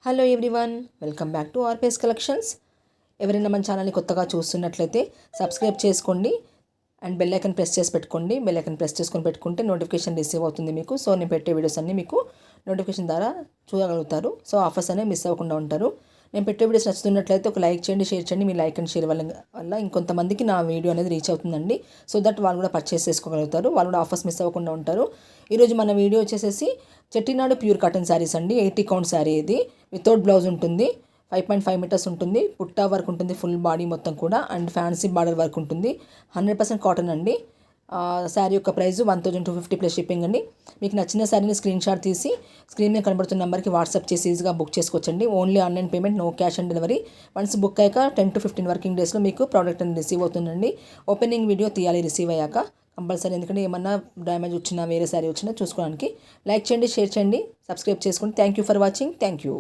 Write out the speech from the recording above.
Hello everyone, welcome back to RPS collections. ఎవరైనా మన ఛానల్ని కొత్తగా చూస్తున్నట్లయితే సబ్స్క్రైబ్ చేసుకోండి అండ్ బెల్ ఐకన్ ప్రెస్ చేసి పెట్టుకోండి. బెల్ ఐకన్ ప్రెస్ చేసుకొని పెట్టుకుంటే నోటిఫికేషన్ రిసీవ్ అవుతుంది మీకు. సో నేను పెట్టే వీడియోస్ అన్నీ మీకు నోటిఫికేషన్ ద్వారా చూడగలుగుతారు. సో ఆఫర్స్ అనేవి మిస్ అవ్వకుండా ఉంటారు. నేను పెట్టే వీడియోస్ నచ్చుతున్నట్లయితే ఒక లైక్ చేయండి, షేర్ చేయండి. మీ లైక్ అండ్ షేర్ వల్ల ఇంకొంతమందికి నా వీడియో అనేది రీచ్ అవుతుందండి. సో దట్ వాళ్ళు కూడా పర్చేస్ చేసుకోగలుగుతారు, వాళ్ళు కూడా ఆఫర్స్ మిస్ అవ్వకుండా ఉంటారు. ఈరోజు మన వీడియో వచ్చేసేసి చెట్టినాడు ప్యూర్ కాటన్ శారీస్ అండి. 80 కౌంట్ శారీ ఇది. వితౌట్ బ్లౌజ్ ఉంటుంది. 5.5 మీటర్స్ ఉంటుంది. పుట్టా వర్క్ ఉంటుంది ఫుల్ బాడీ మొత్తం కూడా, అండ్ ఫ్యాన్సీ బార్డర్ వర్క్ ఉంటుంది. 100% కాటన్ అండి. శారీ యొక్క ప్రైస్ 1250 ప్లస్ షిప్పింగ్ అండి. మీకు నచ్చిన శారీని స్క్రీన్ షాట్ తీసి స్క్రీన్ మీద కనబడుతున్న నెంబర్కి వాట్సాప్ చేసి ఈజీగా బుక్ చేసుకోవచ్చండి. Only online payment, no cash on delivery. Once book అయ్యాక 10 to 15 వర్కింగ్ డేస్లో మీకు ప్రోడక్ట్ అనేది రిసీవ్ అవుతుందండి. ఓపెనింగ్ వీడియో తీయాలి రిసీవ్ అయ్యాక కంపల్సరీ, ఎందుకంటే ఏమన్నా డ్యామేజ్ వచ్చినా వేరే శారీ వచ్చినా చూసుకోవడానికి. లైక్ చేయండి, షేర్ చేయండి, సబ్స్క్రైబ్ చేసుకోండి. Thank you for watching. Thank you.